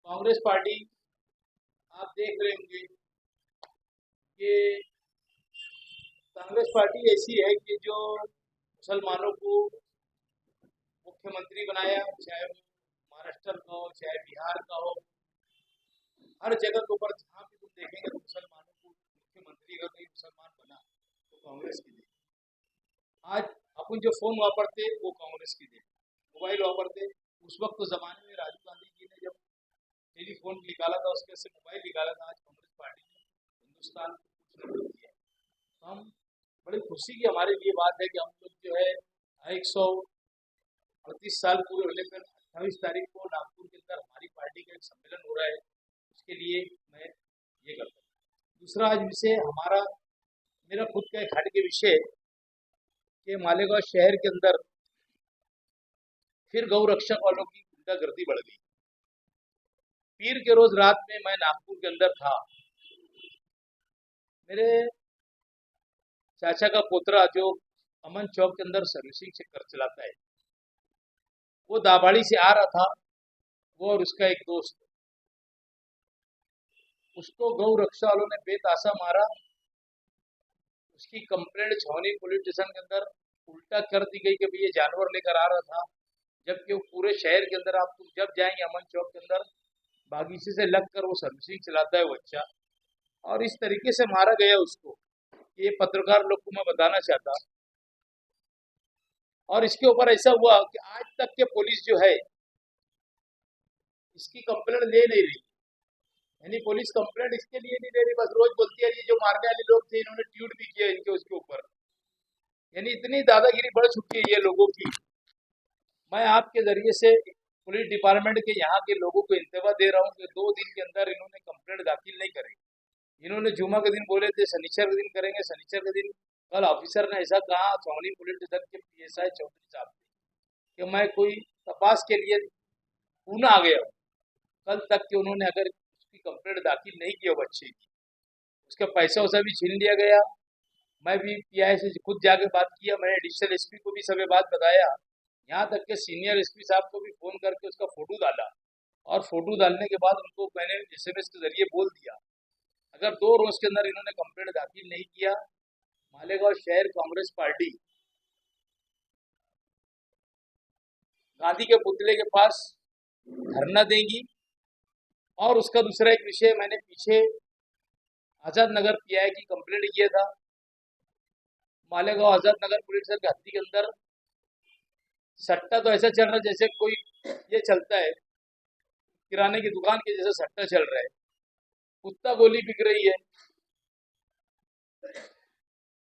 Congress party आप देख रहे होंगे कि कांग्रेस पार्टी ऐसी है कि जो मुसलमानों को मुख्यमंत्री बनाया, चाहे वो महाराष्ट्र का हो चाहे बिहार का हो, हर जगह के ऊपर जहाँ भी तुम देखेंगे तो मुसलमानों को मुख्यमंत्री अगर कोई मुसलमान बना तो कांग्रेस की दे। आज अपन जो फोन वापरते वो कांग्रेस की दे, मोबाइल वापरते। उस वक्त तो जमाने में राजीव गांधी जी ने जब टेलीफोन निकाला था, उसके से मोबाइल निकाला था। आज कांग्रेस पार्टी ने हिंदुस्तान को कुछ नहीं किया। तो हम बड़ी खुशी की हमारे लिए बात है कि हम लोग जो है 138 साल पूरे होने पर 28 तारीख को नागपुर के अंदर हमारी पार्टी का एक सम्मेलन हो रहा है। उसके लिए मैं ये करता हूँ। दूसरा आज विषय हमारा, मेरा खुद का एक हट के विषय कि मालेगांव शहर के अंदर फिर गौ रक्षक वालों की गुंडागर्दी बढ़ गई। पीर के रोज रात में मैं नागपुर के अंदर था। मेरे चाचा का पोतरा जो अमन चौक के अंदर सर्विसिंग चक्कर चलाता है, वो दाबाड़ी से आ रहा था, वो और उसका एक दोस्त। उसको गौ रक्षा वालों ने बेतासा मारा। उसकी कंप्लेंट छावनी पुलिस स्टेशन के अंदर उल्टा कर दी गई कि भाई ये जानवर लेकर आ रहा था, जबकि वो पूरे शहर के अंदर आप जब जाएंगे अमन चौक के अंदर बागीचे से लगकर वो सर्विसिंग चलाता है बच्चा। और इस तरीके से मारा गया उसको, ये पत्रकार लोग को मैं बताना चाहता। और इसके ऊपर ऐसा हुआ कि आज तक के पुलिस जो है इसकी कंप्लेंट ले नहीं रही। यानी पुलिस कंप्लेंट इसके लिए नहीं ले रही, बस रोज बोलती है ये जो मारने वाले लोग थे इन्होंने ट्वीट भी किया इनके उसके ऊपर। यानी इतनी दादागिरी बढ़ चुकी है ये लोगों की। मैं आपके जरिए से पुलिस डिपार्टमेंट के यहाँ के लोगों को इंतबा दे रहा हूँ कि 2 दिन के अंदर इन्होंने कंप्लेंट दाखिल नहीं करेगी। इन्होंने जुमा के दिन बोले थे शनिचर के दिन करेंगे, शनिचर के दिन कल ऑफिसर ने ऐसा कहा छावनी पुलिस स्टेशन के PSI चौधरी साहब कि मैं कोई तपास के लिए पूना आ गया हूँ। कल तक के उन्होंने अगर उसकी कंप्लेंट दाखिल नहीं किया बच्चे की, उसका पैसा वैसा भी छीन लिया गया। मैं भी PI से खुद जाके बात किया, मैंने एडिशनल SP को भी सब बात बताया, यहाँ तक के सीनियर SP साहब को भी फोन करके उसका फोटो डाला। और फोटो डालने के बाद उनको मैंने SMS के जरिए बोल दिया अगर 2 रोज के अंदर इन्होंने कंप्लेंट दाखिल नहीं किया, मालेगांव शहर कांग्रेस पार्टी गांधी के पुतले के पास धरना देंगी। और उसका दूसरा एक विषय, मैंने पीछे आजाद नगर PI की कंप्लेंट किया था। मालेगांव आजाद नगर पुलिस स्टेशन के हद्दी के अंदर सट्टा तो ऐसा चल रहा है जैसे कोई ये चलता है किराने की दुकान के जैसे सट्टा चल रहा है, कुत्ता गोली बिक रही है।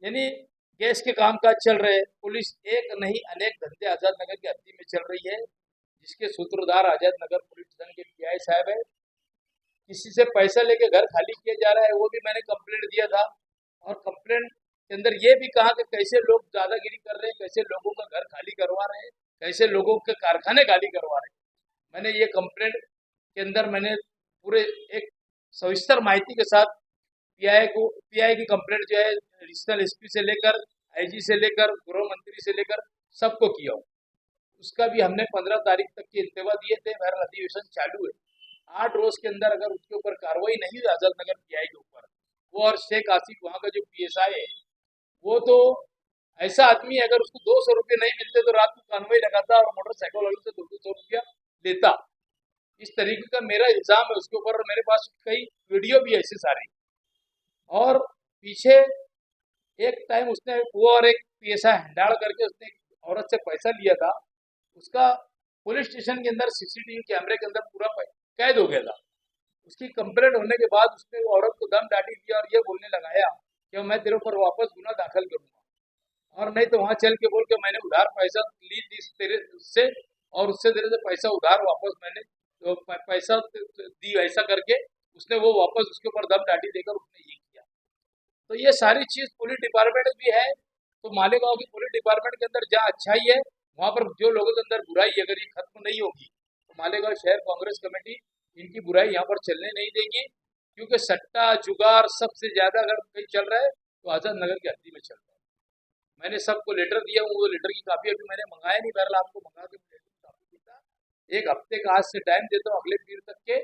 यानी गैस के कामकाज चल रहे हैं। पुलिस एक नहीं अनेक धंधे आजाद नगर की हद्दी में चल रही है, जिसके सूत्रधार आजाद नगर पुलिस स्टेशन के PI साहब है। किसी से पैसा लेके घर खाली किया जा रहा है, वो भी मैंने कंप्लेंट दिया था। और कंप्लेंट के अंदर ये भी कहा कि कैसे लोग दादागिरी कर रहे हैं, कैसे लोगों का घर खाली करवा रहे हैं, कैसे लोगों के कारखाने खाली करवा रहे हैं। मैंने ये कंप्लेंट के अंदर मैंने पूरे एक सविस्तर माहिती के साथ PI की कंप्लेंट जो है एडिशनल SP से लेकर IG से लेकर गृह मंत्री से लेकर सबको किया हूँ। उसका भी हमने 15 तारीख तक के इंतबा दिए थे। बहरहाल अधिवेशन चालू है, 8 रोज के अंदर अगर उसके ऊपर कार्रवाई नहीं हुई आजाद नगर PI के ऊपर, वो और शेख आसिफ वहाँ का जो PSI है, वो तो ऐसा आदमी है, अगर उसको 200 रुपये नहीं मिलते तो रात को कानवाई लगाता और मोटरसाइकिल वालों से 200 रुपया लेता। इस तरीके का मेरा इल्जाम है उसके ऊपर। मेरे पास कई वीडियो भी ऐसे सारे। और पीछे एक टाइम उसने वो और एक PSI हंडाड़ करके उसने एक औरत से पैसा लिया था, उसका पुलिस स्टेशन के अंदर CCTV कैमरे के अंदर पूरा कैद हो गया था। उसकी कंप्लेंट होने के बाद उसने वो औरत को दम डाटी दिया और ये बोलने लगाया कि मैं तेरे ऊपर वापस गुना दाखिल करूंगा, और नहीं तो वहां चल के बोल के मैंने उधार पैसा ली थी तेरे से और उससे तेरे से पैसा उधार वापस मैंने तो पैसा दी, ऐसा करके उसने वो वापस उसके ऊपर दम डाटी देकर उसने ये किया। तो ये सारी चीज पुलिस डिपार्टमेंट भी है। तो मालेगांव की पुलिस डिपार्टमेंट के अंदर जहाँ अच्छाई है, वहां पर जो लोगों के अंदर बुराई है, अगर ये खत्म नहीं होगी तो मालेगांव शहर कांग्रेस कमेटी इनकी बुराई यहाँ पर चलने नहीं देगी। क्योंकि सट्टा जुगाड़ सबसे ज्यादा अगर कहीं चल रहा है तो आजाद नगर की हद्दी में चल रहा है। मैंने सबको लेटर दिया हूँ, वो लेटर की कापी अभी मैंने मंगाया नहीं, बहरहाल आपको मंगा के लेटर की कापी देता। एक हफ्ते का आज से टाइम देता हूँ, अगले पीर तक के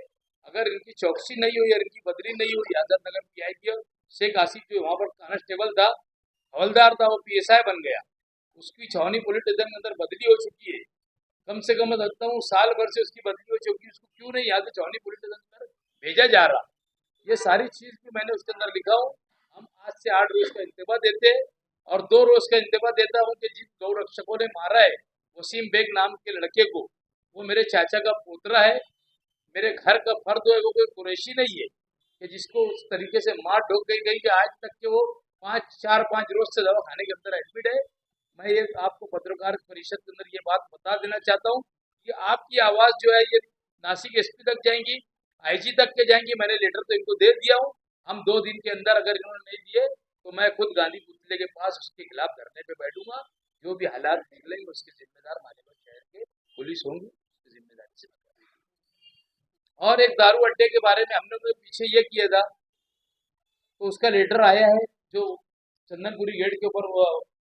अगर इनकी चौकसी नहीं हुई और इनकी बदली नहीं हुई आजाद नगर पीआई की, शेख आसिफ जो वहां पर कांस्टेबल था, हवलदार था, वो पीएसआई बन गया, उसकी छावनी पुलिस स्टेशन के अंदर बदली हो चुकी है। कम से कम मैं समझता हूँ साल भर से उसकी बदली हो चुकी है, उसको क्यों नहीं यहाँ से छावनी पुलिस स्टेशन पर भेजा जा रहा? ये सारी चीज भी मैंने उसके अंदर लिखा हूँ। हम आज से 8 रोज का इंतबा देते हैं और 2 रोज का इंतबा देता हूँ कि जिन गौ रक्षकों ने मारा है वसीम बेग नाम के लड़के को, वो मेरे चाचा का पोतरा है, मेरे घर का फर्द है, वो कोई कुरैशी नहीं है कि जिसको उस तरीके से मार ढोक गई गई कि आज तक के वो 5 रोज से दवा खाने के अंदर एडमिट है। मैं ये आपको पत्रकार परिषद के अंदर ये बात बता देना चाहता हूँ कि आपकी आवाज जो है ये नासिक एसपी तक जाएंगी, आईजी तक के जाएंगी। मैंने लेटर तो इनको दे दिया हूँ। हम 2 दिन के अंदर अगर इन्होंने नहीं दिए तो मैं खुद गांधी पुतले के पास उसके खिलाफ धरने पे बैठूंगा। जो भी हालात निकलेंगे उसके जिम्मेदार मालेगांव शहर के पुलिस होंगी, उसकी जिम्मेदारी से। और एक दारू अड्डे के बारे में हमने तो पीछे ये किया था, तो उसका लेटर आया है जो चंदनपुरी गेट के ऊपर वो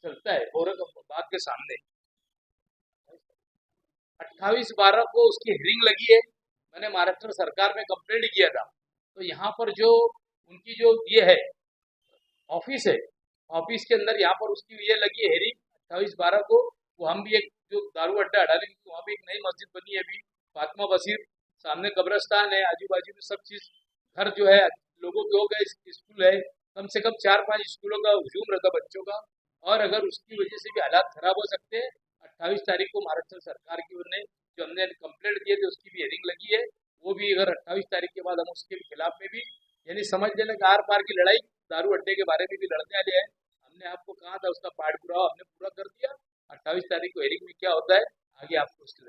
चलता है गोरख बाग के सामने, 28/12 को उसकी हियरिंग लगी है। मैंने महाराष्ट्र सरकार में कंप्लेंट किया था। तो यहाँ पर जो उनकी जो ये है ऑफिस है, ऑफिस के अंदर यहाँ पर उसकी ये लगी है हियरिंग 28/12 को। वो हम भी एक जो दारू अड्डा डालेंगे, वहाँ भी एक नई मस्जिद बनी है अभी, फातिमा बशीर, सामने कब्रस्तान है, आजू बाजू में सब चीज घर जो है लोगों के हो गए, स्कूल है, कम से कम 4-5 स्कूलों का हुजूम रहता बच्चों का। और अगर उसकी वजह से भी हालात खराब हो सकते हैं, 28 तारीख को महाराष्ट्र सरकार की ओर ने जो हमने कंप्लेंट दिए थे उसकी भी हियरिंग लगी है। वो भी अगर 28 तारीख के बाद हम उसके खिलाफ में भी, यानी समझ लेना कि आर पार की लड़ाई दारू अड्डे के बारे में भी लड़ने वाले हैं। हमने आपको कहा था, उसका पाठ पुरावा हमने पूरा कर दिया। 28 तारीख को हियरिंग में क्या होता है आगे आपको उसके